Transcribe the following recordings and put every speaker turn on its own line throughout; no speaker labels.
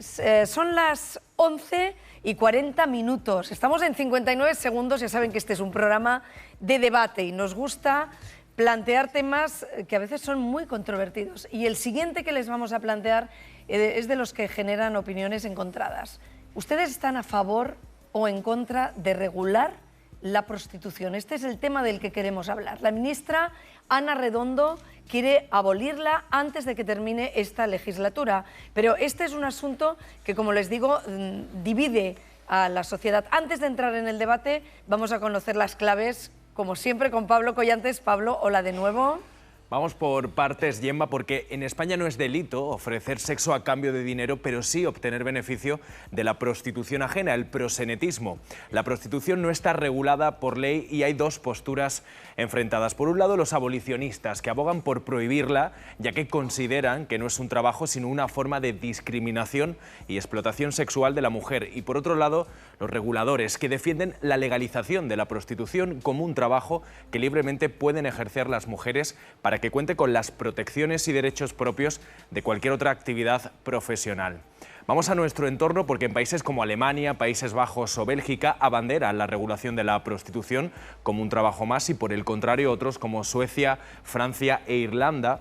Son las 11:40. Estamos en 59 segundos. Ya saben que este es un programa de debate y nos gusta plantear temas que a veces son muy controvertidos. Y el siguiente que les vamos a plantear es de los que generan opiniones encontradas. ¿Ustedes están a favor o en contra de regular la prostitución? Este es el tema del que queremos hablar. La ministra Ana Redondo quiere abolirla antes de que termine esta legislatura. Pero este es un asunto que, como les digo, divide a la sociedad. Antes de entrar en el debate, vamos a conocer las claves, como siempre, con Pablo Collantes. Pablo, hola de nuevo.
Vamos por partes, Gemma, porque en España no es delito ofrecer sexo a cambio de dinero, pero sí obtener beneficio de la prostitución ajena, el proxenetismo. La prostitución no está regulada por ley y hay dos posturas enfrentadas. Por un lado, los abolicionistas, que abogan por prohibirla, ya que consideran que no es un trabajo, sino una forma de discriminación y explotación sexual de la mujer. Y por otro lado, los reguladores, que defienden la legalización de la prostitución como un trabajo que libremente pueden ejercer las mujeres para que cuente con las protecciones y derechos propios de cualquier otra actividad profesional. Vamos a nuestro entorno porque en países como Alemania, Países Bajos o Bélgica abanderan la regulación de la prostitución como un trabajo más y, por el contrario, otros como Suecia, Francia e Irlanda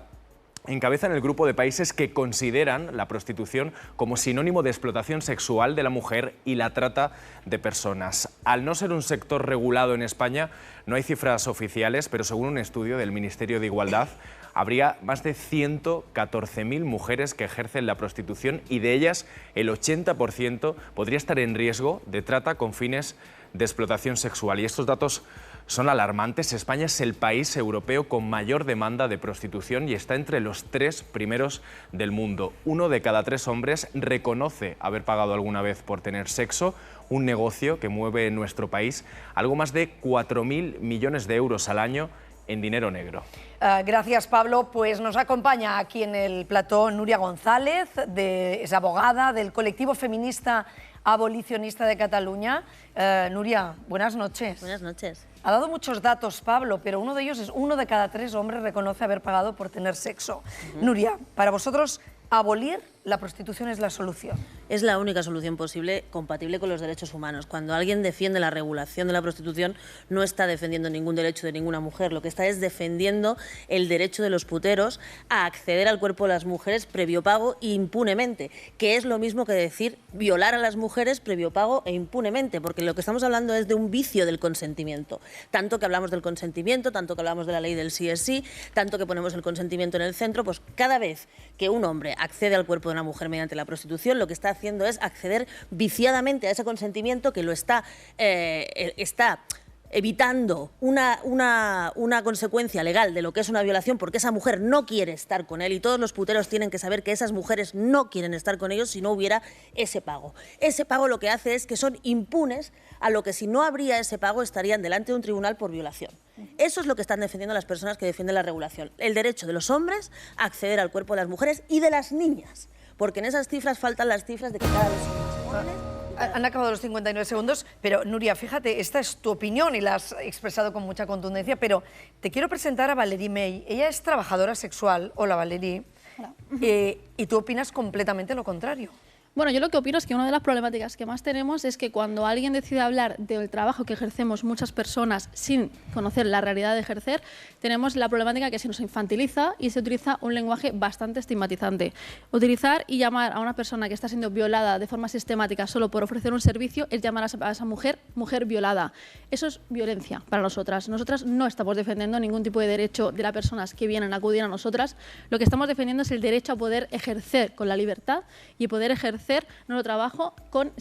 encabezan el grupo de países que consideran la prostitución como sinónimo de explotación sexual de la mujer y la trata de personas. Al no ser un sector regulado en España, no hay cifras oficiales, pero según un estudio del Ministerio de Igualdad, habría más de 114.000 mujeres que ejercen la prostitución y de ellas el 80% podría estar en riesgo de trata con fines de explotación sexual. Y estos datos son alarmantes. España es el país europeo con mayor demanda de prostitución y está entre los 3 primeros del mundo. 1 de cada 3 hombres reconoce haber pagado alguna vez por tener sexo, un negocio que mueve en nuestro país algo más de 4.000 millones de euros al año en dinero negro.
Gracias, Pablo. Pues nos acompaña aquí en el plató Núria González, es abogada del colectivo feminista abolicionista de Cataluña. Núria, buenas noches.
Buenas noches.
Ha dado muchos datos, Pablo, pero uno de ellos es 1 de cada 3 hombres reconoce haber pagado por tener sexo. Núria, para vosotros, abolir la prostitución es la solución.
Es la única solución posible compatible con los derechos humanos. Cuando alguien defiende la regulación de la prostitución, no está defendiendo ningún derecho de ninguna mujer. Lo que está es defendiendo el derecho de los puteros a acceder al cuerpo de las mujeres previo pago e impunemente, que es lo mismo que decir violar a las mujeres previo pago e impunemente, porque lo que estamos hablando es de un vicio del consentimiento. Tanto que hablamos del consentimiento, tanto que hablamos de la ley del sí es sí, tanto que ponemos el consentimiento en el centro, pues cada vez que un hombre accede al cuerpo de una mujer mediante la prostitución, lo que está haciendo es acceder viciadamente a ese consentimiento que lo está evitando una consecuencia legal de lo que es una violación, porque esa mujer no quiere estar con él y todos los puteros tienen que saber que esas mujeres no quieren estar con ellos si no hubiera ese pago. Ese pago lo que hace es que son impunes a lo que, si no habría ese pago, estarían delante de un tribunal por violación. Eso es lo que están defendiendo las personas que defienden la regulación, el derecho de los hombres a acceder al cuerpo de las mujeres y de las niñas, porque en esas cifras faltan las cifras de que cada vez son más jóvenes.
Han acabado los 59 segundos, pero Núria, fíjate, esta es tu opinión y la has expresado con mucha contundencia, pero te quiero presentar a Valerie May. Ella es trabajadora sexual. Hola, Valerie.
Hola.
Y tú opinas completamente lo contrario.
Bueno, yo lo que opino es que una de las problemáticas que más tenemos es que cuando alguien decide hablar del trabajo que ejercemos muchas personas sin conocer la realidad de ejercer, tenemos la problemática que se nos infantiliza y se utiliza un lenguaje bastante estigmatizante. Utilizar y llamar a una persona que está siendo violada de forma sistemática solo por ofrecer un servicio es llamar a esa mujer violada. Eso es violencia para nosotras. Nosotras no estamos defendiendo ningún tipo de derecho de las personas que vienen a acudir a nosotras. Lo que estamos defendiendo es el derecho a poder ejercer con la libertad y poder ejercer nuestro trabajo con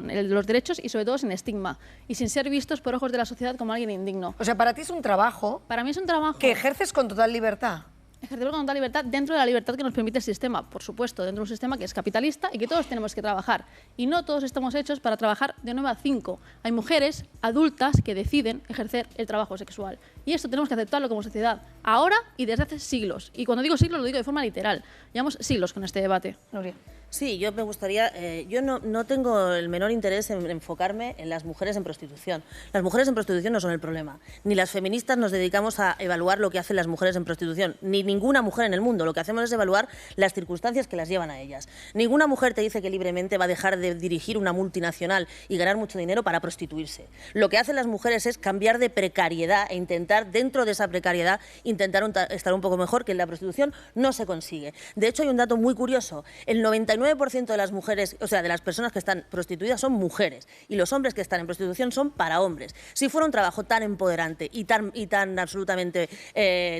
los derechos y sobre todo sin estigma y sin ser vistos por ojos de la sociedad como alguien indigno.
O sea, para ti es un trabajo.
Para mí es un trabajo
que ejerces con total libertad.
Ejercerlo con total libertad dentro de la libertad que nos permite el sistema, por supuesto, dentro de un sistema que es capitalista y que todos tenemos que trabajar. Y no todos estamos hechos para trabajar de 9 a 5. Hay mujeres adultas que deciden ejercer el trabajo sexual. Y esto tenemos que aceptarlo como sociedad. ahora y desde hace siglos. Y cuando digo siglos lo digo de forma literal. Llevamos siglos con este debate.
Nuria.
Sí, yo me gustaría, yo no tengo el menor interés en enfocarme en las mujeres en prostitución. Las mujeres en prostitución no son el problema. Ni las feministas nos dedicamos a evaluar lo que hacen las mujeres en prostitución. Ni ninguna mujer en el mundo. Lo que hacemos es evaluar las circunstancias que las llevan a ellas. Ninguna mujer te dice que libremente va a dejar de dirigir una multinacional y ganar mucho dinero para prostituirse. Lo que hacen las mujeres es cambiar de precariedad e intentar, dentro de esa precariedad, intentar estar un poco mejor, que en la prostitución no se consigue. De hecho, hay un dato muy curioso. El 99% de las mujeres, o sea, de las personas que están prostituidas son mujeres y los hombres que están en prostitución son para hombres. Si fuera un trabajo tan empoderante y tan absolutamente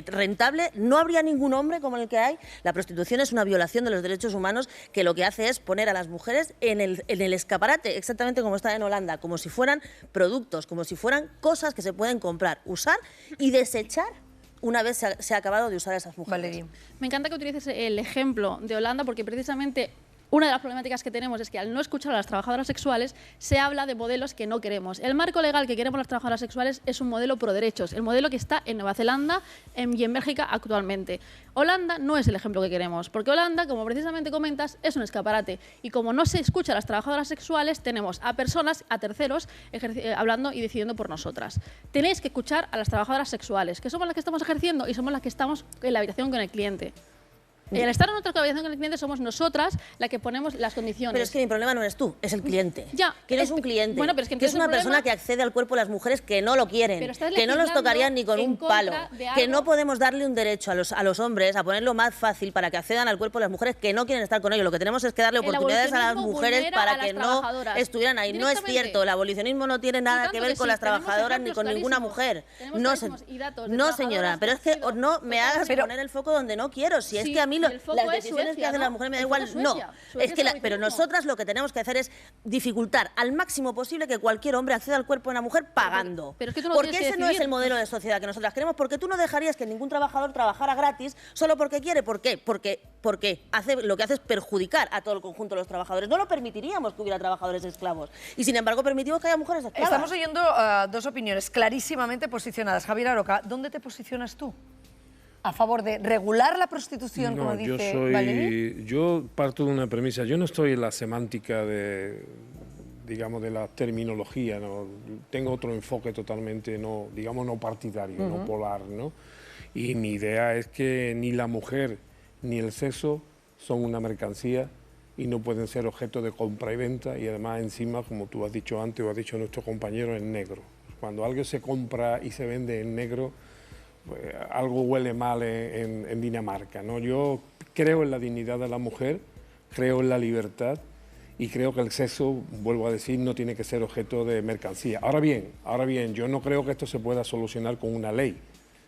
rentable, no habría ningún hombre como el que hay. La prostitución es una violación de los derechos humanos que lo que hace es poner a las mujeres en el escaparate, exactamente como está en Holanda, como si fueran productos, como si fueran cosas que se pueden comprar, usar y desechar una vez se ha acabado de usar a esas mujeres.
Valeria.
Me encanta que utilices el ejemplo de Holanda porque precisamente una de las problemáticas que tenemos es que al no escuchar a las trabajadoras sexuales se habla de modelos que no queremos. El marco legal que queremos las trabajadoras sexuales es un modelo pro derechos, el modelo que está en Nueva Zelanda y en Bélgica actualmente. Holanda no es el ejemplo que queremos, porque Holanda, como precisamente comentas, es un escaparate. Y como no se escucha a las trabajadoras sexuales, tenemos a personas, a terceros, hablando y decidiendo por nosotras. Tenéis que escuchar a las trabajadoras sexuales, que somos las que estamos ejerciendo y somos las que estamos en la habitación con el cliente. Y al estar en otra habitación con el cliente somos nosotras las que ponemos las condiciones.
Pero es que mi problema no eres tú, es el cliente.
Ya.
Que no es un cliente,
Bueno, pero es que
es una persona que accede al cuerpo de las mujeres que no lo quieren, que no los tocarían ni con un palo, que no podemos darle un derecho a los hombres a ponerlo más fácil para que accedan al cuerpo de las mujeres que no quieren estar con ellos. Lo que tenemos es que darle oportunidades a las mujeres para que no estuvieran ahí. No es cierto, el abolicionismo no tiene nada que ver con las trabajadoras ni con ninguna mujer. No, señora, pero es que no me hagas poner el foco donde no quiero. Si es que a mí las decisiones que hacen las mujeres me da igual, no. Es que pero nosotras lo que tenemos que hacer es dificultar al máximo posible que cualquier hombre acceda al cuerpo de una mujer pagando.
Pero es que tú no
porque
tienes que
ese no es el modelo de sociedad que nosotras queremos, porque tú no dejarías que ningún trabajador trabajara gratis solo porque quiere. ¿Por qué? Porque lo que hace es perjudicar a todo el conjunto de los trabajadores. No lo permitiríamos que hubiera trabajadores esclavos. Y sin embargo permitimos que haya mujeres esclavas.
Estamos oyendo dos opiniones clarísimamente posicionadas. Javier Aroca, ¿dónde te posicionas tú? ¿A favor de regular la prostitución, como dice Valeria?
Yo parto de una premisa. Yo no estoy en la semántica de la terminología, ¿no? Tengo otro enfoque totalmente, no partidario, no polar, ¿no? Y mi idea es que ni la mujer ni el sexo son una mercancía y no pueden ser objeto de compra y venta, y además encima, como tú has dicho antes o ha dicho nuestro compañero, en negro. Cuando algo se compra y se vende en negro, pues algo huele mal en Dinamarca, ¿no? Yo creo en la dignidad de la mujer, creo en la libertad y creo que el sexo, vuelvo a decir, no tiene que ser objeto de mercancía. Ahora bien, yo no creo que esto se pueda solucionar con una ley.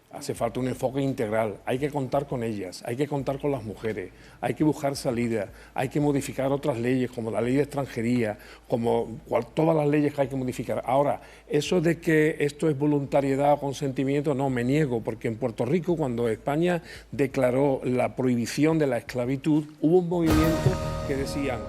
Hace falta un enfoque integral, hay que contar con ellas, hay que contar con las mujeres, hay que buscar salidas, hay que modificar otras leyes como la ley de extranjería, como todas las leyes que hay que modificar. Ahora, eso de que esto es voluntariedad o consentimiento, no, me niego, porque en Puerto Rico, cuando España declaró la prohibición de la esclavitud, hubo un movimiento que decían...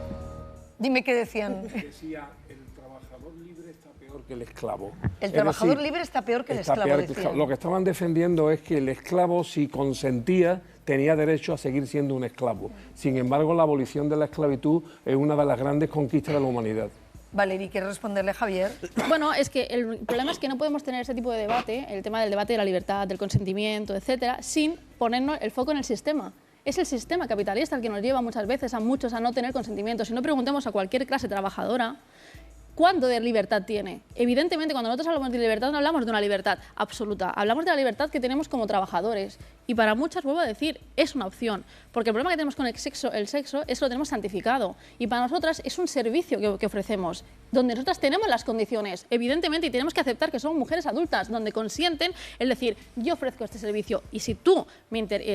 Dime qué decían.
Decía, el trabajador libre está peor que el esclavo.
El trabajador libre está peor que el esclavo, decían.
Lo que estaban defendiendo es que el esclavo, si consentía, tenía derecho a seguir siendo un esclavo. Sin embargo, la abolición de la esclavitud es una de las grandes conquistas de la humanidad.
Valeria, ¿quieres responderle, Javier?
Bueno, es que el problema es que no podemos tener ese tipo de debate, el tema del debate de la libertad, del consentimiento, etcétera, sin ponernos el foco en el sistema. Es el sistema capitalista el que nos lleva muchas veces a muchos a no tener consentimiento. Si no preguntemos a cualquier clase trabajadora, ¿cuánto de libertad tiene? Evidentemente, cuando nosotros hablamos de libertad, no hablamos de una libertad absoluta. Hablamos de la libertad que tenemos como trabajadores. Y para muchas, vuelvo a decir, es una opción. Porque el problema que tenemos con el sexo es que lo tenemos santificado. Y para nosotras es un servicio que ofrecemos, donde nosotras tenemos las condiciones, evidentemente, y tenemos que aceptar que somos mujeres adultas, donde consienten el decir, yo ofrezco este servicio. Y si tú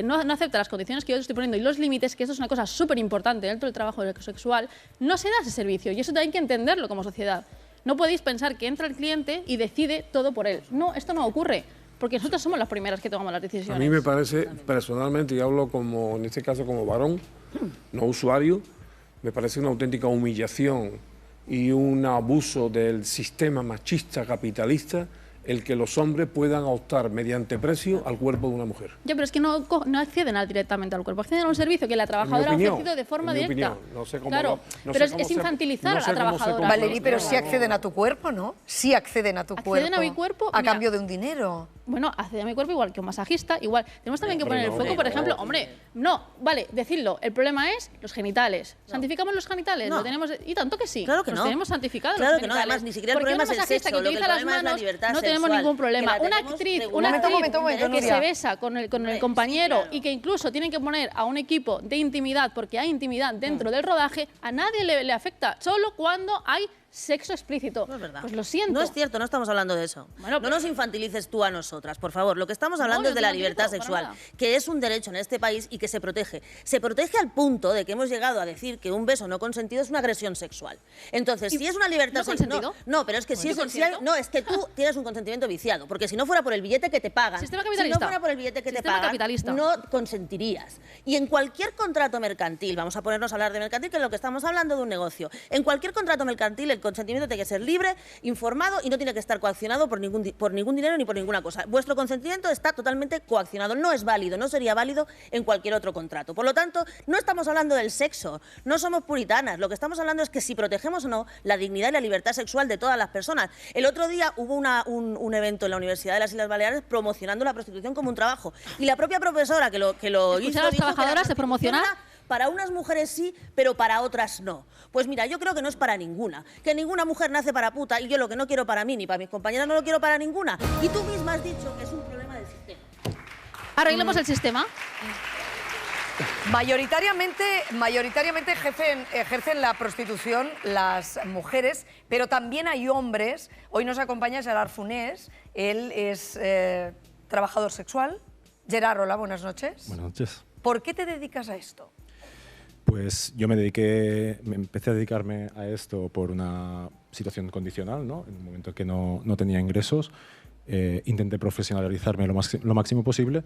no aceptas las condiciones que yo te estoy poniendo y los límites, que eso es una cosa súper importante dentro del trabajo sexual, no se da ese servicio. Y eso hay que entenderlo como sociedad. No podéis pensar que entra el cliente y decide todo por él. No, esto no ocurre. Porque nosotros somos las primeras que tomamos las decisiones.
A mí me parece, personalmente, y hablo como, en este caso como varón, no usuario, me parece una auténtica humillación y un abuso del sistema machista capitalista el que los hombres puedan optar mediante precio al cuerpo de una mujer.
Ya, pero es que no acceden directamente al cuerpo, acceden a un servicio que la trabajadora ha ofrecido de forma directa.
No sé cómo
claro, pero es infantilizar a la trabajadora.
Valerie, pero sí acceden a tu cuerpo, ¿no? Sí acceden a tu cuerpo.
Acceden a mi cuerpo.
A cambio de un dinero.
Bueno, acceden a mi cuerpo igual que un masajista, igual. Tenemos también que poner el foco, por ejemplo, vale, decirlo, el problema es los genitales. ¿Santificamos los genitales?
No.
Lo tenemos, y tanto que sí.
Claro que
los
no.
tenemos santificados
Claro
los
que no,
genitales.
además ni siquiera el
Porque
problema
una
es el
masajista
sexo,
que
lo que
utiliza
el
las
problema es la
manos,
libertad
no tenemos
sexual,
ningún problema.
que la
Una
tenemos
actriz
regulada.
Momento,
que
Nuria.
se besa con el compañero
claro.
y que incluso tienen que poner a un equipo de intimidad, porque hay intimidad dentro del rodaje, a nadie le afecta, solo cuando hay sexo explícito.
No es verdad.
Pues lo siento.
No es cierto, no estamos hablando de eso.
Bueno,
no nos infantilices tú a nosotras, por favor. Lo que estamos hablando es de la libertad sexual, que es un derecho en este país y que se protege. Se protege al punto de que hemos llegado a decir que un beso no consentido es una agresión sexual. Entonces, si es una libertad sexual... No, pero es que si es que tú tienes un consentimiento viciado, porque si no fuera por el billete que te pagan,
Sistema capitalista.
si no fuera por el billete que te
Sistema
pagan,
capitalista.
no consentirías. Y en cualquier contrato mercantil, vamos a ponernos a hablar de mercantil, que es lo que estamos hablando de un negocio. En cualquier contrato mercantil el consentimiento tiene que ser libre, informado y no tiene que estar coaccionado por ningún dinero ni por ninguna cosa. Vuestro consentimiento está totalmente coaccionado, no es válido, no sería válido en cualquier otro contrato. Por lo tanto, no estamos hablando del sexo, no somos puritanas, lo que estamos hablando es que si protegemos o no la dignidad y la libertad sexual de todas las personas. El otro día hubo un evento en la Universidad de las Islas Baleares promocionando la prostitución como un trabajo y la propia profesora que lo hizo
a las
dijo
trabajadoras
que
de promocionar.
para unas mujeres sí, pero para otras no. Pues mira, yo creo que no es para ninguna. Que ninguna mujer nace para puta y yo lo que no quiero para mí ni para mis compañeras no lo quiero para ninguna. Y tú misma has dicho que es un problema del sistema.
Arreglemos el sistema.
Mayoritariamente ejercen la prostitución las mujeres, pero también hay hombres. Hoy nos acompaña Gerard Funés, él es trabajador sexual. Gerard, hola, buenas noches.
Buenas noches.
¿Por qué te dedicas a esto?
Pues yo me empecé a dedicarme a esto por una situación condicional, ¿no? En un momento que no tenía ingresos, intenté profesionalizarme lo máximo posible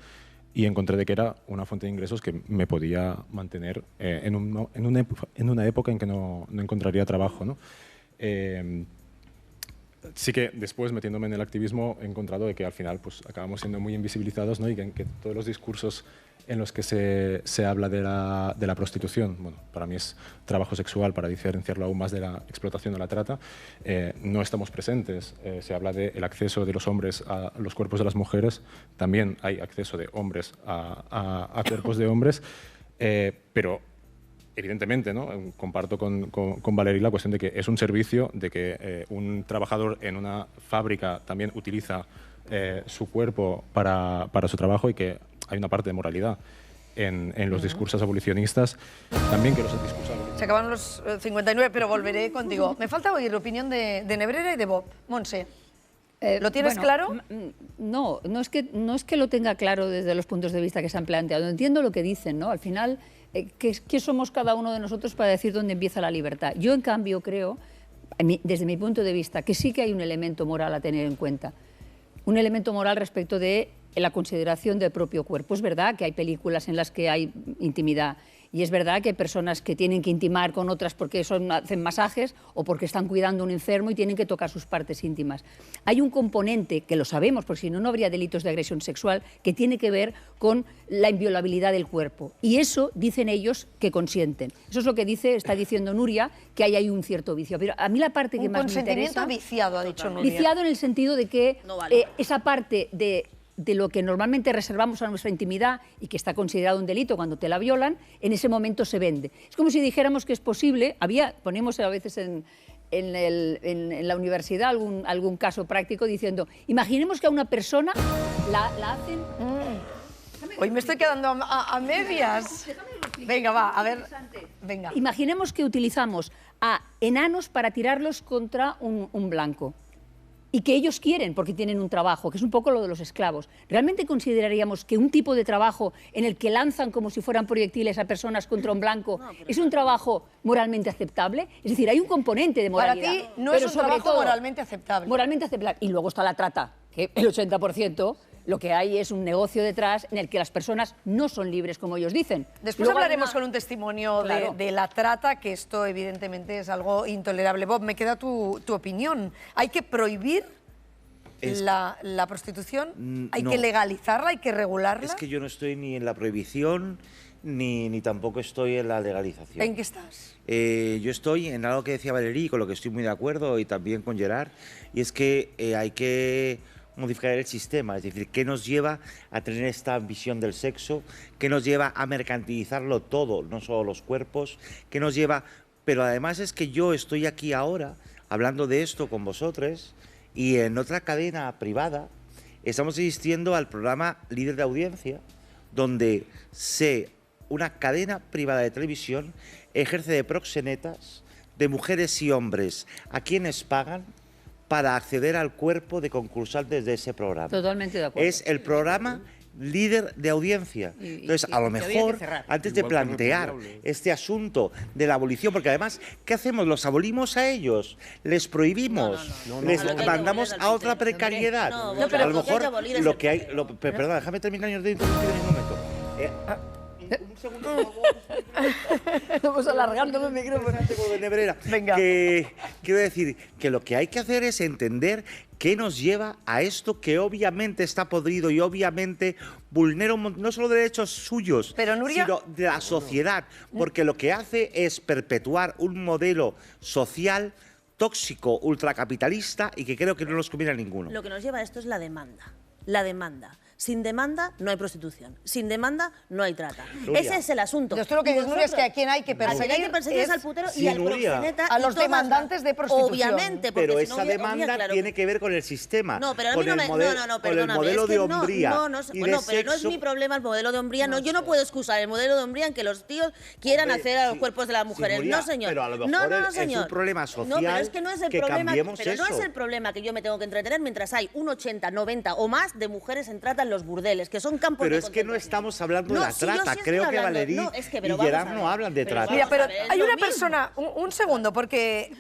y encontré de que era una fuente de ingresos que me podía mantener en una época en que no encontraría trabajo, ¿no? Sí que después, metiéndome en el activismo, he encontrado de que al final pues, acabamos siendo muy invisibilizados, ¿no? Y que todos los discursos en los que se habla de la prostitución, bueno, para mí es trabajo sexual, para diferenciarlo aún más de la explotación o la trata, no estamos presentes. Se habla del acceso de los hombres a los cuerpos de las mujeres, también hay acceso de hombres a cuerpos de hombres, pero evidentemente, ¿no? Comparto con Valerie la cuestión de que es un servicio, de que un trabajador en una fábrica también utiliza su cuerpo para su trabajo y que hay una parte de moralidad en los discursos abolicionistas, también que los discursos abolicionistas...
Se acaban los 59, pero volveré contigo. Me falta oír la opinión de Nebrera y de Bob. Montse, ¿lo tienes claro?
No es que lo tenga claro desde los puntos de vista que se han planteado. Entiendo lo que dicen, ¿no? Al final, ¿qué somos cada uno de nosotros para decir dónde empieza la libertad? Yo, en cambio, creo, desde mi punto de vista, que sí que hay un elemento moral a tener en cuenta. Un elemento moral respecto de la consideración del propio cuerpo. Es verdad que hay películas en las que hay intimidad y es verdad que hay personas que tienen que intimar con otras porque hacen masajes o porque están cuidando a un enfermo y tienen que tocar sus partes íntimas. Hay un componente, que lo sabemos, porque si no, no habría delitos de agresión sexual, que tiene que ver con la inviolabilidad del cuerpo. Y eso dicen ellos que consienten. Eso es lo que está diciendo Nuria, que hay un cierto vicio. Pero a mí la parte que más me interesa...
Un consentimiento viciado, ha dicho Nuria.
Viciado en el sentido de que
no vale.
Esa parte de lo que normalmente reservamos a nuestra intimidad y que está considerado un delito cuando te la violan, en ese momento se vende. Es como si dijéramos que es posible, ponemos a veces en la universidad algún caso práctico diciendo, imaginemos que a una persona la hacen...
Hoy me estoy quedando a medias. Venga, va, a ver. Venga.
Imaginemos que utilizamos a enanos para tirarlos contra un blanco. Y que ellos quieren porque tienen un trabajo, que es un poco lo de los esclavos. ¿Realmente consideraríamos que un tipo de trabajo en el que lanzan como si fueran proyectiles a personas contra un blanco es un trabajo moralmente aceptable? Es decir, hay un componente de moralidad.
Para ti no es un trabajo moralmente aceptable.
Moralmente aceptable. Y luego está la trata, que el 80% lo que hay es un negocio detrás en el que las personas no son libres, como ellos dicen.
Después hablaremos con un testimonio de la trata, que esto evidentemente es algo intolerable. Bob, me queda tu opinión. ¿Hay que prohibir la prostitución? ¿Hay
no.
que legalizarla? ¿Hay que regularla?
Es que yo no estoy ni en la prohibición ni tampoco estoy en la legalización.
¿En qué estás?
Yo estoy en algo que decía Valerie, con lo que estoy muy de acuerdo, y también con Gerard, y es que hay que modificar el sistema, es decir, ¿qué nos lleva a tener esta visión del sexo? ¿Qué nos lleva a mercantilizarlo todo, no solo los cuerpos? ¿Qué nos lleva? Pero además es que yo estoy aquí ahora hablando de esto con vosotros, y en otra cadena privada estamos asistiendo al programa Líder de Audiencia, donde una cadena privada de televisión ejerce de proxenetas de mujeres y hombres a quienes pagan para acceder al cuerpo de concursantes de ese programa.
Totalmente de acuerdo.
Es el programa Líder de Audiencia. Entonces, a lo mejor, antes de plantear este asunto de la abolición, porque además, ¿qué hacemos? ¿Los abolimos a ellos? ¿Les prohibimos? ¿Les mandamos a otra precariedad? A lo mejor lo que hay... Perdón, déjame terminar, yo te interrumpí en un momento. Un segundo, por favor.
Vamos alargando el micrófono.
Venga.
Quiero decir que lo que hay que hacer es entender qué nos lleva a esto que obviamente está podrido y obviamente vulnera no solo derechos suyos,
pero, Nuria,
sino de la sociedad, porque lo que hace es perpetuar un modelo social tóxico, ultracapitalista, y que creo que no nos conviene a ninguno.
Lo que nos lleva a esto es la demanda. La demanda. Sin demanda no hay prostitución. Sin demanda no hay trata.
Nuria.
Ese es el asunto.
Yo lo que digo, Nuria, es que a quien hay que perseguir,
es al putero
Sí,
y al
Nuria.
proxeneta.
A los demandantes de prostitución.
Obviamente. Porque
Pero
si no,
esa demanda tiene que ver con el sistema.
No, pero a mí
con
no
el
me...
modelo,
No,
con el
perdóname.
modelo
Es que
de hombría.
Bueno, pero no es mi problema el modelo de hombría. No, yo no puedo excusar el modelo de hombría en que los tíos quieran hacer a los cuerpos de las mujeres.
Nuria,
No, señor.
pero a lo mejor
no,
es
señor.
un problema social.
No, pero es que no es el
que
problema.
cambiemos
Pero no
eso.
es el problema que yo me tengo que entretener mientras hay un 80, 90 o más de mujeres en trata en los burdeles, que son campos
Pero
de
es que no
concentración.
estamos hablando de
No,
la
sí, yo
trata.
sí estoy
Creo que
hablando.
Valerie
No, es que,
y
pero vamos
Gerard
a
no
ver.
hablan de
Pero
trata.
Mira, pero
Vamos a ver,
hay
es
una
lo mismo.
persona, un segundo, porque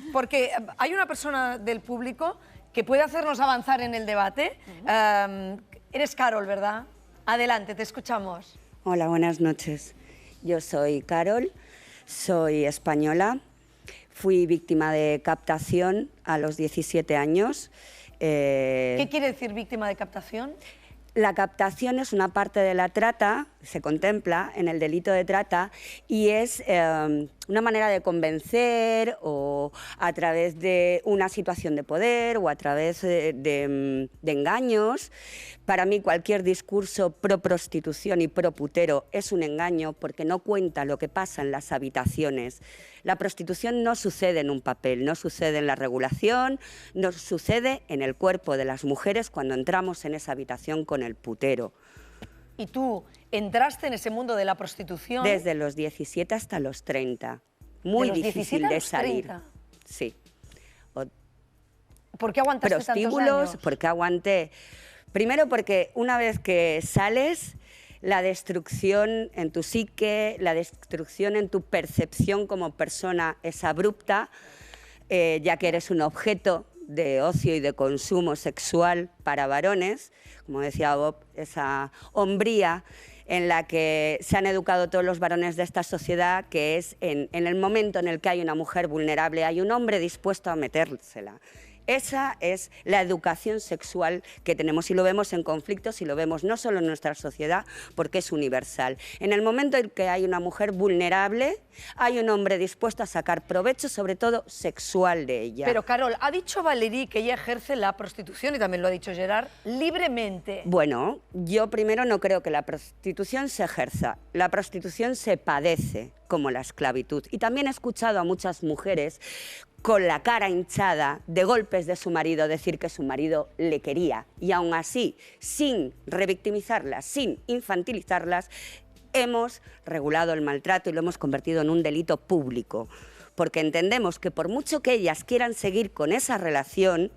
hay una persona del público que puede hacernos avanzar en el debate. Eres Carol, ¿verdad? Adelante, te escuchamos.
Hola, buenas noches. Yo soy Carol, soy española, fui víctima de captación a los 17 años.
¿Qué quiere decir víctima de captación?
La captación es una parte de la trata, se contempla en el delito de trata, y es una manera de convencer o a través de una situación de poder o a través de engaños. Para mí cualquier discurso pro prostitución y pro putero es un engaño porque no cuenta lo que pasa en las habitaciones. La prostitución no sucede en un papel, no sucede en la regulación, no sucede en el cuerpo de las mujeres cuando entramos en esa habitación con el putero.
¿Y tú entraste en ese mundo de la prostitución?
Desde los 17 hasta los 30. Muy
¿De los
difícil
17 a
de
los
salir.
30?
Sí.
¿Por qué aguantaste tantos
Prostíbulos,
años?
porque aguanté. Primero porque una vez que sales, la destrucción en tu psique, la destrucción en tu percepción como persona es abrupta, ya que eres un objeto de ocio y de consumo sexual para varones, como decía Bob, esa hombría en la que se han educado todos los varones de esta sociedad, que es en el momento en el que hay una mujer vulnerable, hay un hombre dispuesto a metérsela. Esa es la educación sexual que tenemos y lo vemos en conflictos y lo vemos no solo en nuestra sociedad porque es universal. En el momento en que hay una mujer vulnerable, hay un hombre dispuesto a sacar provecho, sobre todo sexual, de ella.
Pero Carol, ha dicho Valerie que ella ejerce la prostitución, y también lo ha dicho Gerard, libremente.
Bueno, yo primero no creo que la prostitución se ejerza. La prostitución se padece como la esclavitud. Y también he escuchado a muchas mujeres con la cara hinchada de golpes de su marido decir que su marido le quería. Y aún así, sin revictimizarlas, sin infantilizarlas, hemos regulado el maltrato y lo hemos convertido en un delito público. Porque entendemos que por mucho que ellas quieran seguir con esa relación,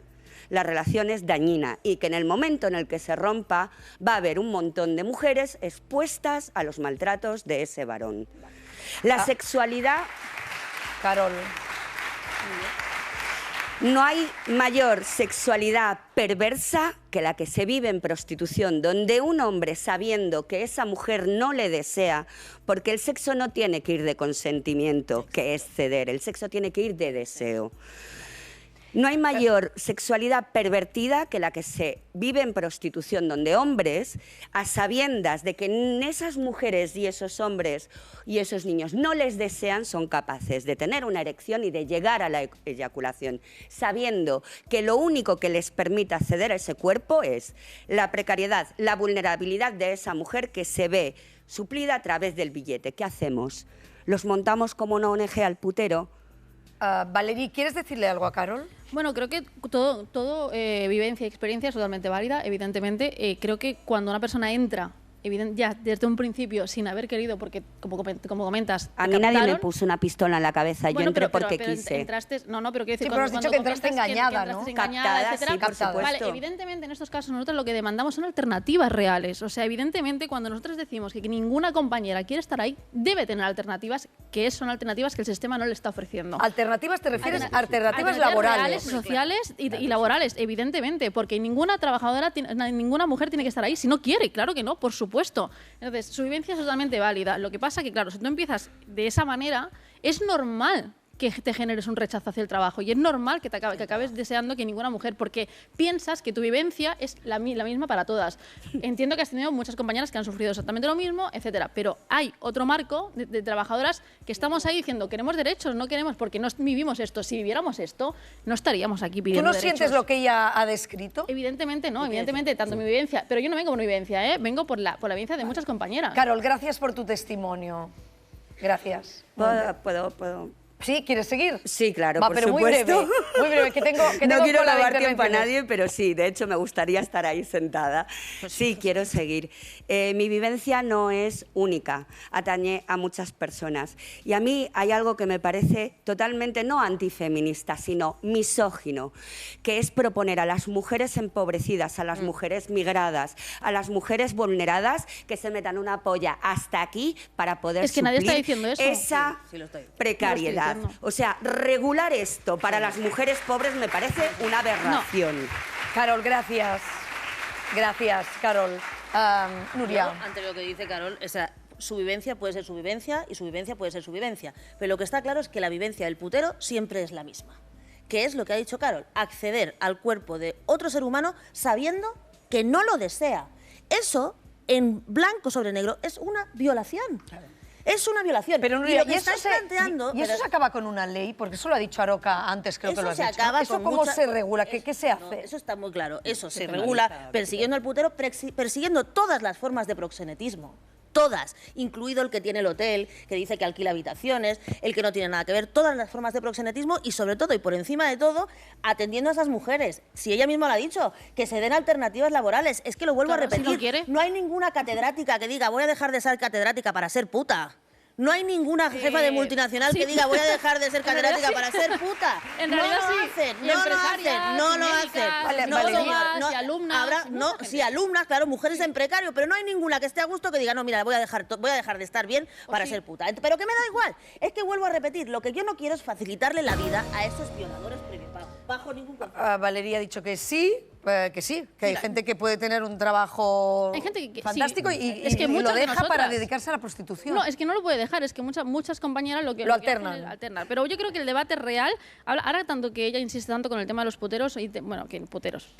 la relación es dañina y que en el momento en el que se rompa va a haber un montón de mujeres expuestas a los maltratos de ese varón. La sexualidad...
Carol.
No hay mayor sexualidad perversa que la que se vive en prostitución, donde un hombre, sabiendo que esa mujer no le desea, porque el sexo no tiene que ir de consentimiento, que es ceder, el sexo tiene que ir de deseo. No hay mayor sexualidad pervertida que la que se vive en prostitución, donde hombres, a sabiendas de que esas mujeres y esos hombres y esos niños no les desean, son capaces de tener una erección y de llegar a la eyaculación, sabiendo que lo único que les permite acceder a ese cuerpo es la precariedad, la vulnerabilidad de esa mujer que se ve suplida a través del billete. ¿Qué hacemos? ¿Los montamos como una ONG al putero?
Valerie, ¿quieres decirle algo a Carol?
Bueno, creo que todo vivencia y experiencia es totalmente válida, evidentemente. Creo que cuando una persona entra ya desde un principio sin haber querido, porque como comentas,
a mí nadie me puso una pistola en la cabeza, yo entré porque quise.
Entraste, no, pero quiero decir,
sí, pero has dicho que entraste engañada, ¿no?
Captada, sí, por supuesto.
Vale, evidentemente en estos casos nosotros lo que demandamos son alternativas reales. O sea, evidentemente cuando nosotros decimos que ninguna compañera quiere estar ahí, debe tener alternativas, que son alternativas que el sistema no le está ofreciendo.
¿Alternativas te refieres a alternativas laborales?
Reales, sociales y laborales, evidentemente, porque ninguna trabajadora, ninguna mujer tiene que estar ahí si no quiere, claro que no, por supuesto. Entonces, su vivencia es totalmente válida. Lo que pasa que, claro, si tú empiezas de esa manera, es normal que te generes un rechazo hacia el trabajo y es normal que acabes deseando que ninguna mujer, porque piensas que tu vivencia es la misma para todas. Entiendo que has tenido muchas compañeras que han sufrido exactamente lo mismo, etcétera, pero hay otro marco de trabajadoras que estamos ahí diciendo queremos derechos, no queremos, porque no vivimos esto. Si viviéramos esto, no estaríamos aquí pidiendo derechos.
¿Tú no sientes lo que ella ha descrito?
Evidentemente no, evidentemente, tanto mi vivencia, pero yo no vengo por mi vivencia, vengo por la vivencia de muchas compañeras.
Carol, gracias por tu testimonio. Gracias.
¿Puedo?
¿Sí? ¿Quieres seguir?
Sí, claro,
por supuesto. Muy breve, que tengo
no quiero robar tiempo a nadie, pero sí, de hecho me gustaría estar ahí sentada. Sí, quiero seguir. Mi vivencia no es única, atañe a muchas personas. Y a mí hay algo que me parece totalmente no antifeminista, sino misógino, que es proponer a las mujeres empobrecidas, a las mujeres migradas, a las mujeres vulneradas, que se metan una polla hasta aquí para poder
suplir nadie está diciendo eso.
Esa precariedad. O sea, regular esto para las mujeres pobres me parece una aberración.
No. Carol, gracias. Gracias, Carol. Nuria.
Yo, ante lo que dice Carol, o sea, su vivencia puede ser su vivencia y su vivencia puede ser su vivencia. Pero lo que está claro es que la vivencia del putero siempre es la misma. Que es lo que ha dicho Carol, acceder al cuerpo de otro ser humano sabiendo que no lo desea. Eso, en blanco sobre negro, es una violación. Claro. Es una violación.
Pero
y lo que estáis planteando...
¿Y eso se acaba con una ley? Porque eso lo ha dicho Aroca antes, creo que lo has dicho. ¿Eso cómo se regula? ¿Qué se hace?
No, eso está muy claro. Eso se regula persiguiendo al putero, persiguiendo todas las formas de proxenetismo. Todas, incluido el que tiene el hotel, que dice que alquila habitaciones, el que no tiene nada que ver, todas las formas de proxenetismo y sobre todo y por encima de todo, atendiendo a esas mujeres. Si ella misma lo ha dicho, que se den alternativas laborales. Es que lo vuelvo a repetir,
si no quiere.
No hay ninguna catedrática que diga voy a dejar de ser catedrática para ser puta. No hay ninguna jefa de multinacional que diga voy a dejar de ser catedrática para ser puta.
En realidad
no lo hacen.
Y alumnas.
Sí, alumnas, claro, mujeres en precario, pero no hay ninguna que esté a gusto que diga no, mira, voy a dejar de estar bien para ser puta. Pero que me da igual. Es que vuelvo a repetir, lo que yo no quiero es facilitarle la vida a esos violadores bajo ningún concepto.
Valeria ha dicho que sí, que hay gente que puede tener un trabajo fantástico y lo deja para dedicarse a la prostitución.
No, es que no lo puede dejar, es que muchas compañeras lo alternan. Pero yo creo que el debate real, ahora tanto que ella insiste tanto con el tema de los puteros,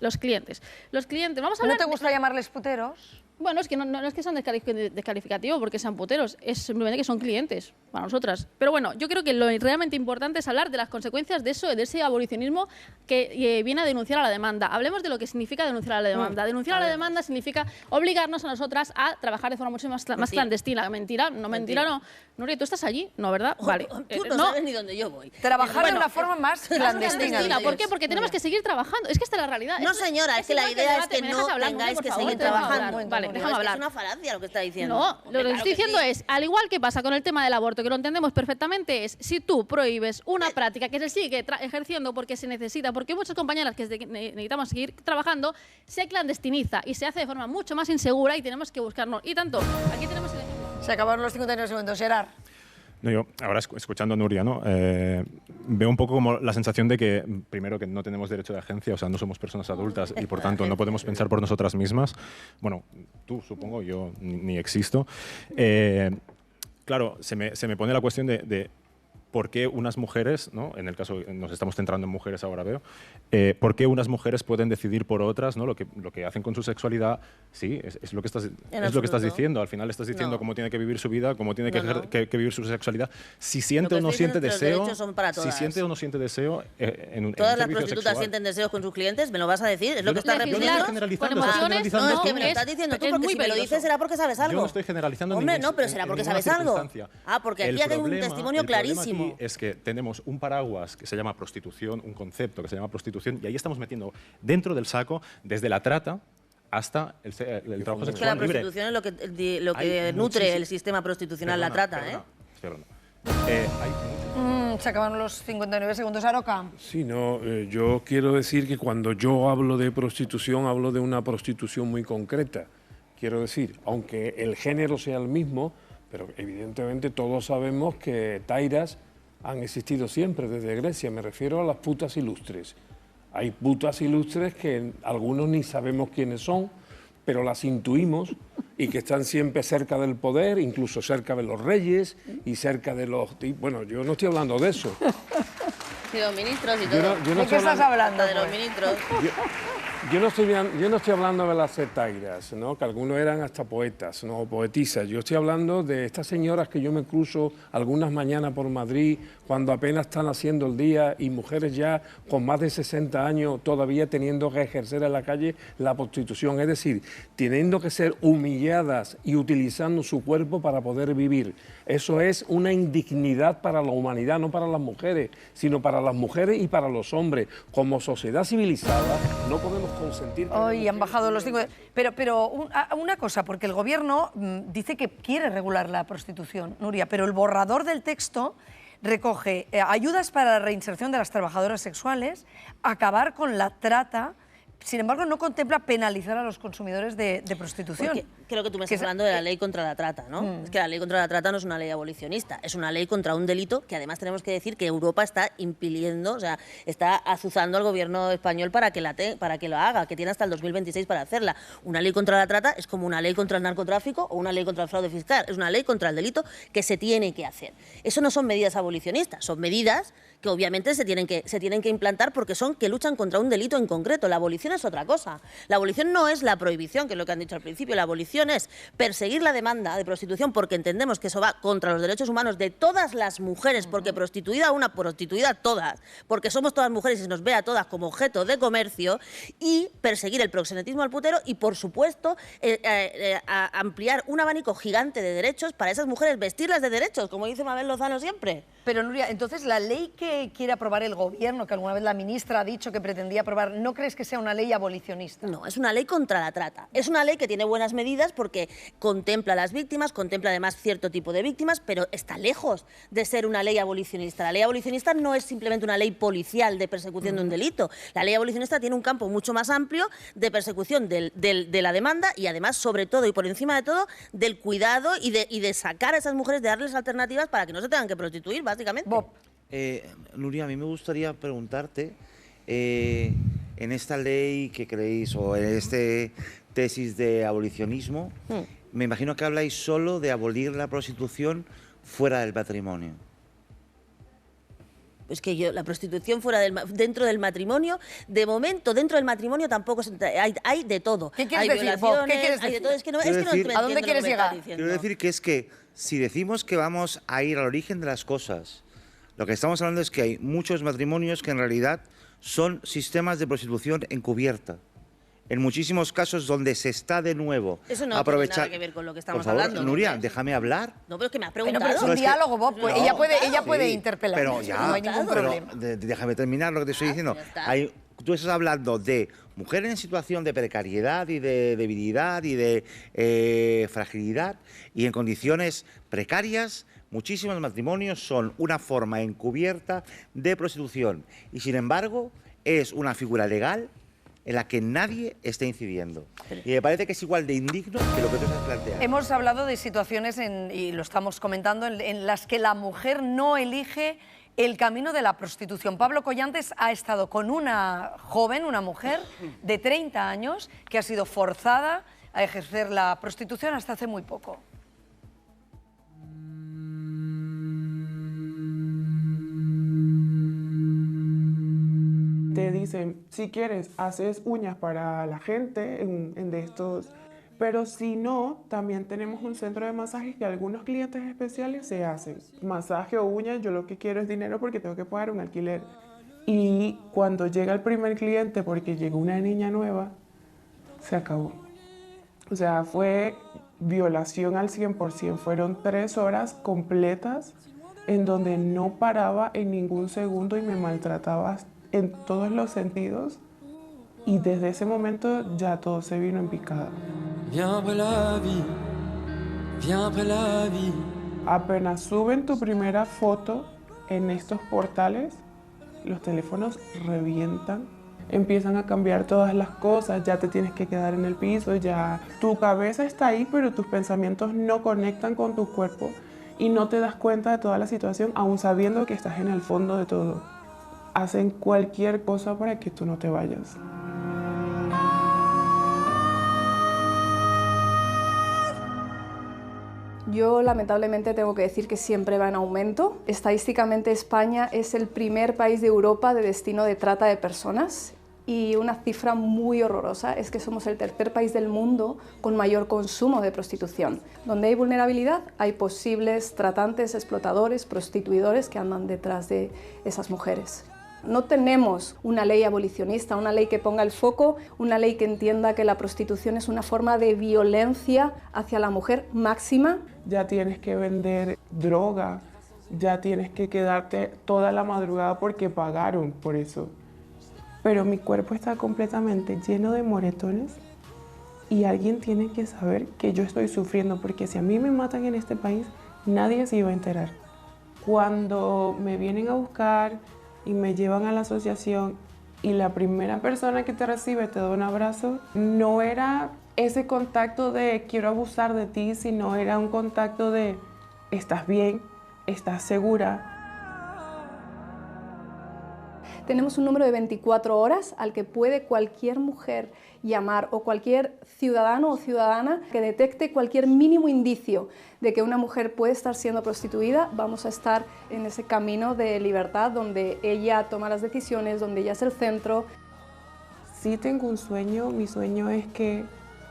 los clientes. Vamos a hablar.
¿No te gusta llamarles puteros?
Bueno, es que no es que sean descalificativos porque sean puteros, es simplemente que son clientes para nosotras. Pero bueno, yo creo que lo realmente importante es hablar de las consecuencias de ese abolicionismo que viene a denunciar a la demanda. Hablemos de lo que significa denunciar a la demanda. Denunciar a la demanda significa obligarnos a nosotras a trabajar de forma mucho más clandestina. Mentira, no. Nuria, ¿tú estás allí? No, ¿verdad? Vale.
Tú no sabes ni dónde yo voy.
Trabajar de una forma más clandestina.
¿Por qué? Porque tenemos que seguir trabajando. Es que esta es la realidad.
No, señora, es que la idea es que no tengáis que seguir trabajando.
Vale, déjame hablar.
Es una falacia lo que está diciendo.
No, lo que estoy diciendo es, al igual que pasa con el tema del aborto, que lo entendemos perfectamente, es si tú prohíbes una práctica que se sigue ejerciendo porque se necesita, porque muchas compañeras que necesitamos seguir trabajando, se clandestiniza y se hace de forma mucho más insegura y tenemos que buscarnos. Y tanto, aquí tenemos el ejemplo.
Se acabaron los 59 segundos, Gerard.
No, yo ahora escuchando a Nuria, ¿no? Veo un poco como la sensación de que, primero, que no tenemos derecho de agencia, o sea, no somos personas adultas y por tanto no podemos pensar por nosotras mismas. Bueno, tú supongo, yo ni existo. Claro, se me pone la cuestión de ¿por qué unas mujeres, ¿no? En el caso, nos estamos centrando en mujeres ahora, veo, ¿por qué unas mujeres pueden decidir por otras, ¿no? Lo que hacen con su sexualidad? Sí, es lo que estás diciendo. Al final estás diciendo cómo tiene que vivir su vida, cómo tiene que vivir su sexualidad. Si siente o no siente deseo, si siente o no siente deseo en un
¿Todas las
servicio
prostitutas
sexual.
sienten deseos con sus clientes? ¿Me lo vas a decir? ¿Es lo que estás repitiendo?
Yo no estoy generalizando,
con emociones,
estoy generalizando.
No, es que me lo estás diciendo tú, porque si me lo dices será porque sabes algo.
Yo no estoy generalizando
Hombre,
ningún,
no, pero será porque
en ninguna
sabes algo.
circunstancia.
Porque aquí hay un testimonio clarísimo.
El problema aquí es que tenemos un paraguas que se llama prostitución, un concepto que se llama prostitución, y ahí estamos metiendo dentro del saco desde la trata hasta el trabajo
Es que la
sexual libre.
prostitución es lo que nutre el sistema prostitucional, la trata,
Se acaban los 59 segundos, Aroca.
Sí, no, yo quiero decir que cuando yo hablo de prostitución, hablo de una prostitución muy concreta. Quiero decir, aunque el género sea el mismo, pero evidentemente todos sabemos que tairas han existido siempre desde Grecia. Me refiero a las putas ilustres. Hay putas ilustres que algunos ni sabemos quiénes son, pero las intuimos y que están siempre cerca del poder, incluso cerca de los reyes y cerca de los... Bueno, yo no estoy hablando de eso.
De los ministros y todo.
¿De qué estás hablando?
De los ministros.
Yo no estoy hablando de las zetairas, ¿no? Que algunos eran hasta poetas, ¿no? O poetisas. Yo estoy hablando de estas señoras que yo me cruzo algunas mañanas por Madrid cuando apenas están haciendo el día y mujeres ya con más de 60 años todavía teniendo que ejercer en la calle la prostitución. Es decir, teniendo que ser humilladas y utilizando su cuerpo para poder vivir. Eso es una indignidad para la humanidad, no para las mujeres, sino para las mujeres y para los hombres. Como sociedad civilizada no podemos consentir...
Hoy han bajado los 5... Pero una cosa, porque el Gobierno dice que quiere regular la prostitución, Nuria, pero el borrador del texto recoge ayudas para la reinserción de las trabajadoras sexuales, acabar con la trata. Sin embargo, no contempla penalizar a los consumidores de prostitución.
Porque creo que tú me estás hablando de la ley contra la trata, ¿no? Es que la ley contra la trata no es una ley abolicionista, es una ley contra un delito que además tenemos que decir que Europa está impidiendo, o sea, está azuzando al gobierno español para que lo haga, que tiene hasta el 2026 para hacerla. Una ley contra la trata es como una ley contra el narcotráfico o una ley contra el fraude fiscal, es una ley contra el delito que se tiene que hacer. Eso no son medidas abolicionistas, son medidas que obviamente se tienen que implantar porque son que luchan contra un delito en concreto. La abolición es otra cosa. La abolición no es la prohibición, que es lo que han dicho al principio. La abolición es perseguir la demanda de prostitución porque entendemos que eso va contra los derechos humanos de todas las mujeres, porque prostituida una, prostituida todas, porque somos todas mujeres y se nos ve a todas como objeto de comercio, y perseguir el proxenetismo al putero y, por supuesto, ampliar un abanico gigante de derechos para esas mujeres, vestirlas de derechos, como dice Mabel Lozano siempre.
Pero, Nuria, entonces la ley que quiere aprobar el Gobierno, que alguna vez la ministra ha dicho que pretendía aprobar, ¿no crees que sea una ley abolicionista?
No, es una ley contra la trata. Es una ley que tiene buenas medidas porque contempla a las víctimas, contempla además cierto tipo de víctimas, pero está lejos de ser una ley abolicionista. La ley abolicionista no es simplemente una ley policial de persecución de un delito. La ley abolicionista tiene un campo mucho más amplio de persecución de la demanda y además, sobre todo y por encima de todo, del cuidado y de sacar a esas mujeres, de darles alternativas para que no se tengan que prostituir, básicamente.
Bob.
Nuria, a mí me gustaría preguntarte, en esta ley que creéis, o en este tesis de abolicionismo, me imagino que habláis solo de abolir la prostitución fuera del matrimonio.
Es que la prostitución dentro del matrimonio, de momento, dentro del matrimonio tampoco hay de todo.
¿Qué quieres
hay
decir, Bob? ¿Qué quieres
hay de
decir?
todo. Es que no,
¿A dónde quieres llegar?
Quiero decir que es que si decimos que vamos a ir al origen de las cosas, lo que estamos hablando es que hay muchos matrimonios que en realidad son sistemas de prostitución encubierta. En muchísimos casos donde se está de nuevo
eso no
aprovechar...
tiene nada que ver con lo que estamos
Por favor,
hablando.
Nuria, déjame hablar.
No, pero es que me has preguntado.
Pero es un diálogo, Bob. Pues
No,
ella puede
sí,
interpelar.
Pero ya,
no hay ningún problema.
Déjame terminar lo que te estoy diciendo. Tú estás hablando de mujeres en situación de precariedad y de debilidad y de fragilidad, y en condiciones precarias. Muchísimos matrimonios son una forma encubierta de prostitución y, sin embargo, es una figura legal en la que nadie está incidiendo. Y me parece que es igual de indigno que lo que tú estás planteando.
Hemos hablado de situaciones, y lo estamos comentando, en las que la mujer no elige el camino de la prostitución. Pablo Collantes ha estado con una joven, una mujer de 30 años, que ha sido forzada a ejercer la prostitución hasta hace muy poco.
Te dicen, si quieres, haces uñas para la gente de estos, pero si no, también tenemos un centro de masajes que algunos clientes especiales se hacen. Masaje o uñas, yo lo que quiero es dinero porque tengo que pagar un alquiler. Y cuando llega el primer cliente, porque llegó una niña nueva, se acabó. O sea, fue violación al 100%. Fueron 3 horas completas en donde no paraba en ningún segundo y me maltrataba en todos los sentidos. Y desde ese momento ya todo se vino en picada. Apenas suben tu primera foto en estos portales, los teléfonos revientan, empiezan a cambiar todas las cosas, ya te tienes que quedar en el piso, ya tu cabeza está ahí, pero tus pensamientos no conectan con tu cuerpo y no te das cuenta de toda la situación, aún sabiendo que estás en el fondo de todo. Hacen cualquier cosa para que tú no te vayas.
Yo lamentablemente tengo que decir que siempre va en aumento. Estadísticamente España es el primer país de Europa de destino de trata de personas y una cifra muy horrorosa es que somos el tercer país del mundo con mayor consumo de prostitución. Donde hay vulnerabilidad hay posibles tratantes, explotadores, prostituidores que andan detrás de esas mujeres. No tenemos una ley abolicionista, una ley que ponga el foco, una ley que entienda que la prostitución es una forma de violencia hacia la mujer máxima.
Ya tienes que vender droga, ya tienes que quedarte toda la madrugada porque pagaron por eso. Pero mi cuerpo está completamente lleno de moretones y alguien tiene que saber que yo estoy sufriendo, porque si a mí me matan en este país, nadie se iba a enterar. Cuando me vienen a buscar y me llevan a la asociación y la primera persona que te recibe te da un abrazo, no era ese contacto de quiero abusar de ti, sino era un contacto de estás bien, estás segura.
Tenemos un número de 24 horas al que puede cualquier mujer llamar o cualquier ciudadano o ciudadana que detecte cualquier mínimo indicio de que una mujer puede estar siendo prostituida. Vamos a estar en ese camino de libertad donde ella toma las decisiones, donde ella es el centro.
Sí tengo un sueño, mi sueño es que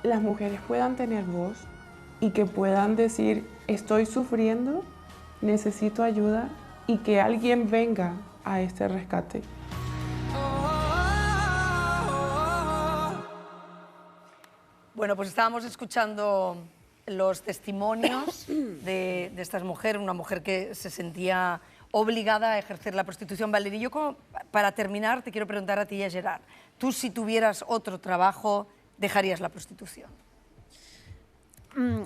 las mujeres puedan tener voz y que puedan decir estoy sufriendo, necesito ayuda y que alguien venga a este rescate.
Bueno, pues estábamos escuchando los testimonios de esta mujer, una mujer que se sentía obligada a ejercer la prostitución. Valerie, yo para terminar te quiero preguntar a ti y a Gerard, tú si tuvieras otro trabajo, ¿dejarías la prostitución?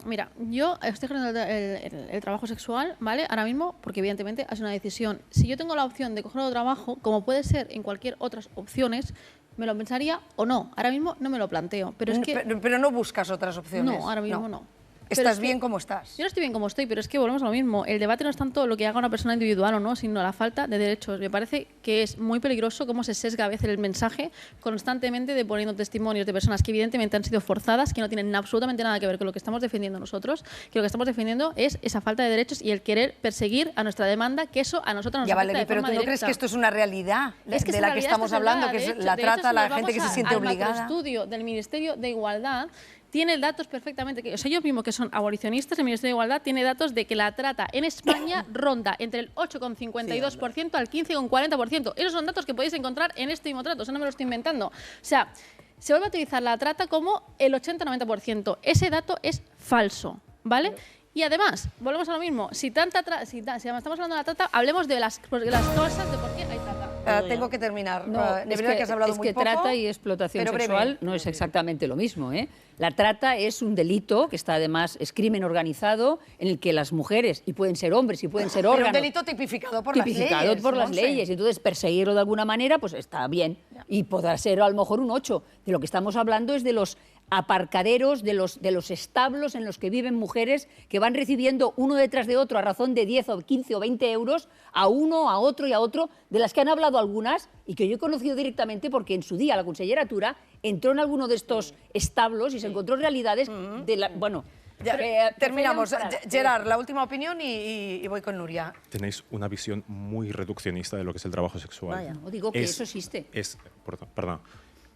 Mira, yo estoy ejerciendo el trabajo sexual, ¿vale? Ahora mismo, porque evidentemente es una decisión. Si yo tengo la opción de coger otro trabajo, como puede ser en cualquier otras opciones, ¿me lo pensaría o no? Ahora mismo no me lo planteo, pero es que...
Pero no buscas otras opciones.
No, ahora mismo no.
¿Estás bien como estás?
Yo no estoy bien como estoy, pero es que volvemos a lo mismo. El debate no es tanto lo que haga una persona individual o no, sino la falta de derechos. Me parece que es muy peligroso cómo se sesga a veces el mensaje constantemente de poniendo testimonios de personas que evidentemente han sido forzadas, que no tienen absolutamente nada que ver con lo que estamos defendiendo nosotros, que lo que estamos defendiendo es esa falta de derechos y el querer perseguir a nuestra demanda, que eso a nosotros nos afecta
Valerie,
de
pero
forma
¿tú no
directa.
crees que esto es una realidad
Es que
de la que estamos hablando, que es la trata, la gente que se siente obligada?
El estudio del Ministerio de Igualdad tiene datos perfectamente, o sea, ellos mismos que son abolicionistas, el Ministerio de Igualdad tiene datos de que la trata en España ronda entre el 8,52% al 15,40%. Esos son datos que podéis encontrar en este mismo trato, o sea, no me lo estoy inventando. O sea, se vuelve a utilizar la trata como el 80-90%. Ese dato es falso, ¿vale? Y además, volvemos a lo mismo, si estamos hablando de la trata, hablemos de las causas de por qué hay trata.
Tengo que terminar.
No,
De verdad que has hablado muy poco.
Trata y explotación sexual no es exactamente lo mismo, ¿eh? La trata es un delito que está además, es crimen organizado en el que las mujeres, y pueden ser hombres y pueden ser órganos...
Pero un delito tipificado por las leyes.
Tipificado por las leyes. Entonces, perseguirlo de alguna manera, pues está bien. Y podrá ser a lo mejor un 8. De lo que estamos hablando es de los aparcaderos, de los establos en los que viven mujeres que van recibiendo uno detrás de otro a razón de 10 o 15 o 20 euros a uno, a otro y a otro, de las que han hablado algunas y que yo he conocido directamente porque en su día la consellera Tura entró en alguno de estos establos y se encontró realidades de la... Bueno,
Terminamos. Gerard, la última opinión y voy con Nuria.
Tenéis una visión muy reduccionista de lo que es el trabajo sexual.
Vaya, os digo que eso existe.
Perdón.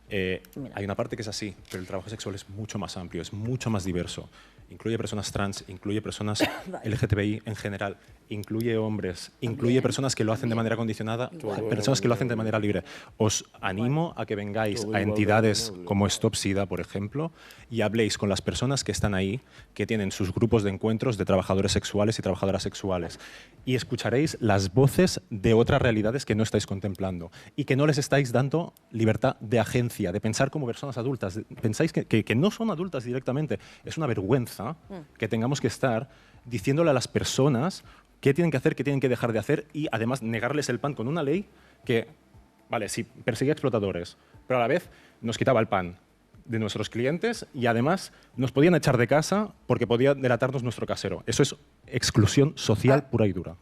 Hay una parte que es así, pero el trabajo sexual es mucho más amplio, es mucho más diverso. Incluye personas trans, incluye personas LGTBI en general, incluye hombres, incluye personas que lo hacen de manera condicionada, personas que lo hacen de manera libre. Os animo a que vengáis a entidades como Stop SIDA, por ejemplo, y habléis con las personas que están ahí, que tienen sus grupos de encuentros de trabajadores sexuales y trabajadoras sexuales, y escucharéis las voces de otras realidades que no estáis contemplando y que no les estáis dando libertad de agencia, de pensar como personas adultas. Pensáis que no son adultas directamente. Es una vergüenza que tengamos que estar diciéndole a las personas qué tienen que hacer, qué tienen que dejar de hacer y además negarles el pan con una ley que, vale, sí, perseguía explotadores, pero a la vez nos quitaba el pan de nuestros clientes y además nos podían echar de casa porque podía delatarnos nuestro casero. Eso es exclusión social pura y dura.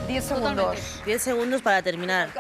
10 segundos.
10 segundos para terminar.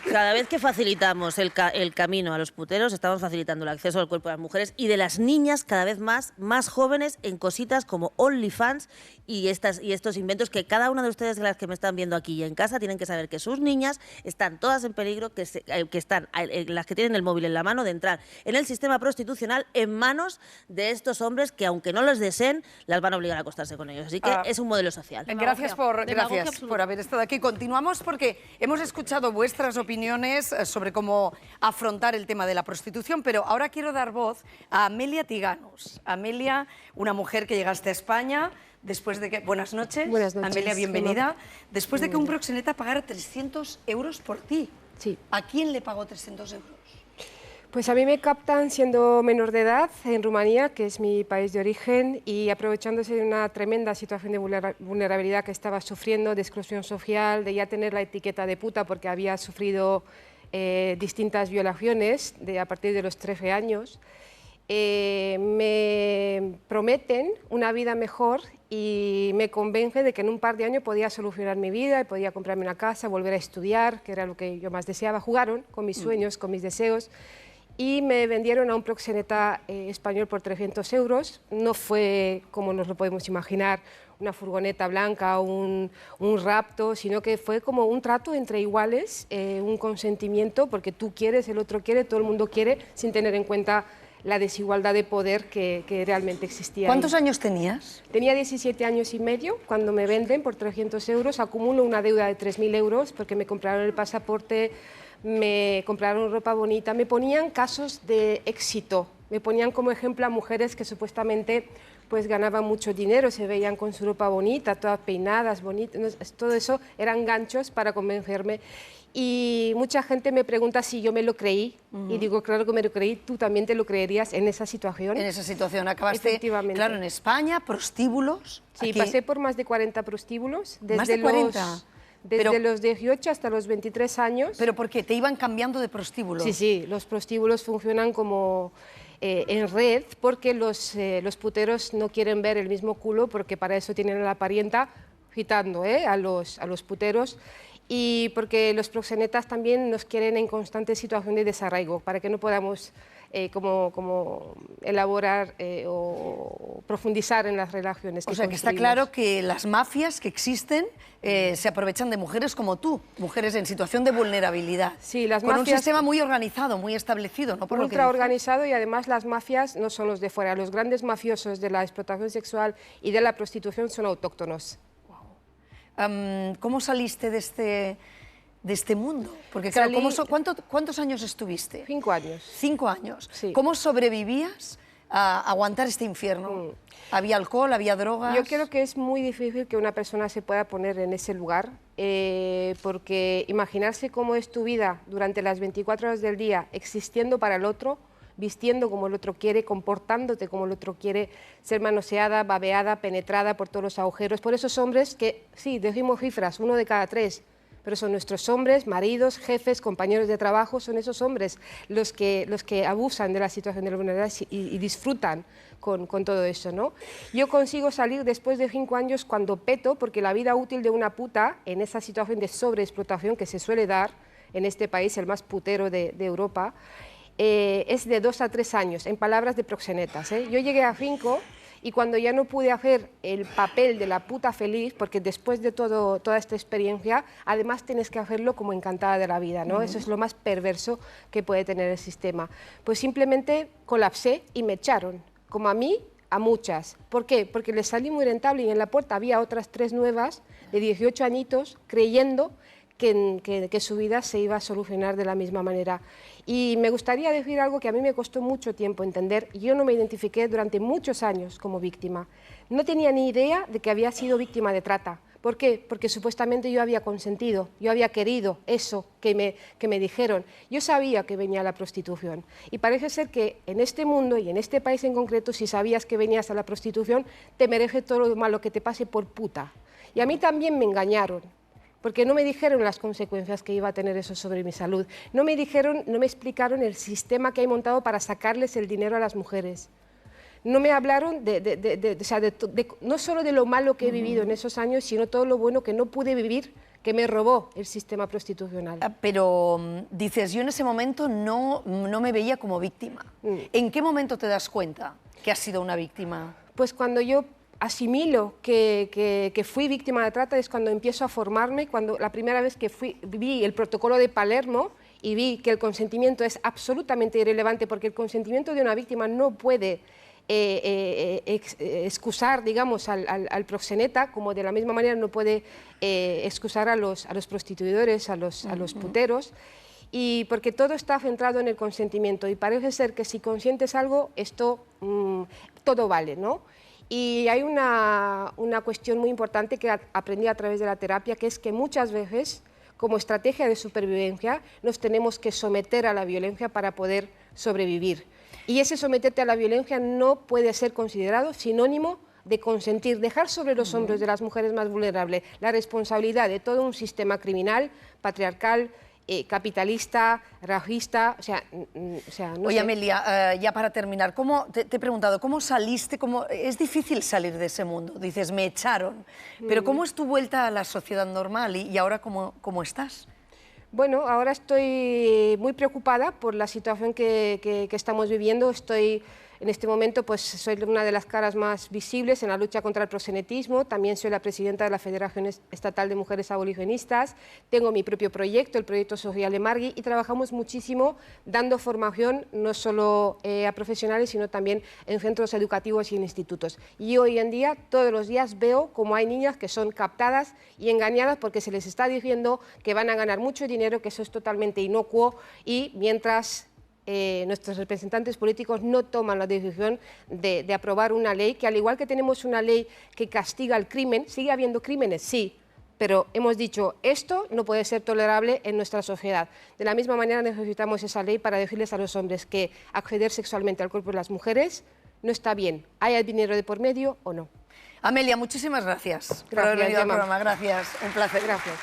Cada vez que facilitamos el camino a los puteros, estamos facilitando el acceso al cuerpo de las mujeres y de las niñas cada vez más jóvenes en cositas como OnlyFans y estos inventos que cada una de ustedes, de las que me están viendo aquí y en casa, tienen que saber que sus niñas están todas en peligro, que están las que tienen el móvil en la mano, de entrar en el sistema prostitucional en manos de estos hombres que, aunque no los deseen, las van a obligar a acostarse con ellos. Así que es un modelo social.
Gracias por haber estado aquí. Continuamos porque hemos escuchado vuestras opiniones sobre cómo afrontar el tema de la prostitución, pero ahora quiero dar voz a Amelia Tiganos. Amelia, una mujer que llegaste a España después de que... Buenas noches.
Buenas noches.
Amelia, bienvenida. Después de que un proxeneta pagara 300 euros por ti.
Sí.
¿A quién le pagó 300 euros?
Pues a mí me captan siendo menor de edad en Rumanía, que es mi país de origen, y aprovechándose de una tremenda situación de vulnerabilidad que estaba sufriendo, de exclusión social, de ya tener la etiqueta de puta porque había sufrido distintas violaciones a partir de los 13 años. Me prometen una vida mejor y me convence de que en un par de años podía solucionar mi vida y podía comprarme una casa, volver a estudiar, que era lo que yo más deseaba. Jugaron con mis sueños, con mis deseos, y me vendieron a un proxeneta español por 300 euros. No fue, como nos lo podemos imaginar, una furgoneta blanca o un rapto, sino que fue como un trato entre iguales, un consentimiento, porque tú quieres, el otro quiere, todo el mundo quiere, sin tener en cuenta la desigualdad de poder que realmente existía.
¿Cuántos años tenías?
Tenía 17 años y medio cuando me venden por 300 euros. Acumulo una deuda de 3.000 euros porque me compraron el pasaporte, me compraron ropa bonita, me ponían casos de éxito, me ponían como ejemplo a mujeres que supuestamente pues ganaban mucho dinero, se veían con su ropa bonita, todas peinadas, bonitas, todo eso eran ganchos para convencerme. Y mucha gente me pregunta si yo me lo creí, y digo, claro que me lo creí, tú también te lo creería en esa situación.
En esa situación, acabaste, claro, en España, prostíbulos.
Sí,
aquí.
Pasé por más de 40 prostíbulos. Desde
¿Más de 40?
Desde los 18 hasta los 23 años.
¿Pero por qué? ¿Te iban cambiando de prostíbulos?
Sí, sí, los prostíbulos funcionan como en red porque los puteros no quieren ver el mismo culo porque para eso tienen a la parienta gitando a los puteros, y porque los proxenetas también nos quieren en constante situación de desarraigo para que no podamos como elaborar o profundizar en las relaciones.
O sea, que está claro que las mafias que existen se aprovechan de mujeres como tú, mujeres en situación de vulnerabilidad.
Sí, las
con
mafias,
un sistema muy organizado, muy establecido, ¿no? Por lo que
ultra organizado, y además las mafias no son los de fuera. Los grandes mafiosos de la explotación sexual y de la prostitución son autóctonos.
¿Cómo saliste de este mundo? Porque claro, ¿cuántos años estuviste?
5 años.
5 años.
Sí.
¿Cómo sobrevivías a aguantar este infierno? ¿Había alcohol, había drogas?
Yo creo que es muy difícil que una persona se pueda poner en ese lugar, porque imaginarse cómo es tu vida durante las 24 horas del día, existiendo para el otro, vistiendo como el otro quiere, comportándote como el otro quiere, ser manoseada, babeada, penetrada por todos los agujeros, por esos hombres que, sí, decimos cifras, 1 de cada 3, pero son nuestros hombres, maridos, jefes, compañeros de trabajo, son esos hombres los que abusan de la situación de la vulnerabilidad y disfrutan con todo eso, ¿no? Yo consigo salir después de 5 años cuando peto, porque la vida útil de una puta, en esa situación de sobreexplotación que se suele dar en este país, el más putero de Europa, es de 2 a 3 años, en palabras de proxenetas. Yo llegué a 5 Y cuando ya no pude hacer el papel de la puta feliz, porque después de toda esta experiencia, además tienes que hacerlo como encantada de la vida, ¿no? Eso es lo más perverso que puede tener el sistema. Pues simplemente colapsé y me echaron, como a mí, a muchas. ¿Por qué? Porque les salí muy rentable y en la puerta había otras 3 nuevas de 18 añitos creyendo que su vida se iba a solucionar de la misma manera. Y me gustaría decir algo que a mí me costó mucho tiempo entender. Yo no me identifiqué durante muchos años como víctima. No tenía ni idea de que había sido víctima de trata. ¿Por qué? Porque supuestamente yo había consentido, yo había querido eso que me dijeron. Yo sabía que venía la prostitución. Y parece ser que en este mundo y en este país en concreto, si sabías que venías a la prostitución, te merece todo lo malo que te pase por puta. Y a mí también me engañaron, porque no me dijeron las consecuencias que iba a tener eso sobre mi salud. No me explicaron el sistema que hay montado para sacarles el dinero a las mujeres. No me hablaron no solo de lo malo que he vivido en esos años, sino todo lo bueno que no pude vivir, que me robó el sistema prostitucional.
Pero dices, yo en ese momento no me veía como víctima. ¿En qué momento te das cuenta que has sido una víctima?
Pues cuando yo asimilo que fui víctima de trata es cuando empiezo a formarme, cuando la primera vez que vi el protocolo de Palermo y vi que el consentimiento es absolutamente irrelevante, porque el consentimiento de una víctima no puede excusar, digamos, al proxeneta, como de la misma manera no puede excusar a los prostituidores, a los puteros, y porque todo está centrado en el consentimiento, y parece ser que si consientes algo, esto todo vale, ¿no? Y hay una cuestión muy importante que aprendí a través de la terapia, que es que muchas veces, como estrategia de supervivencia, nos tenemos que someter a la violencia para poder sobrevivir. Y ese someterte a la violencia no puede ser considerado sinónimo de consentir, dejar sobre los hombros de las mujeres más vulnerables la responsabilidad de todo un sistema criminal, patriarcal, capitalista, racista, no
Oye,
sé.
Amelia, ya para terminar, te he preguntado, ¿cómo saliste? Es difícil salir de ese mundo, dices, me echaron, pero ¿cómo es tu vuelta a la sociedad normal y ahora cómo estás?
Bueno, ahora estoy muy preocupada por la situación que estamos viviendo. En este momento pues soy una de las caras más visibles en la lucha contra el proxenetismo. También soy la presidenta de la Federación Estatal de Mujeres Abolicionistas. Tengo mi propio proyecto, el Proyecto Social de Margui, y trabajamos muchísimo dando formación no solo a profesionales, sino también en centros educativos y en institutos. Y hoy en día, todos los días veo cómo hay niñas que son captadas y engañadas porque se les está diciendo que van a ganar mucho dinero, que eso es totalmente inocuo, y mientras nuestros representantes políticos no toman la decisión de aprobar una ley, que al igual que tenemos una ley que castiga el crimen, sigue habiendo crímenes, sí, pero hemos dicho, esto no puede ser tolerable en nuestra sociedad. De la misma manera necesitamos esa ley para decirles a los hombres que acceder sexualmente al cuerpo de las mujeres no está bien, haya dinero de por medio o no.
Amelia, muchísimas gracias por
Gracias,
haber venido al
Gemma.
programa. Gracias, un placer.
Gracias.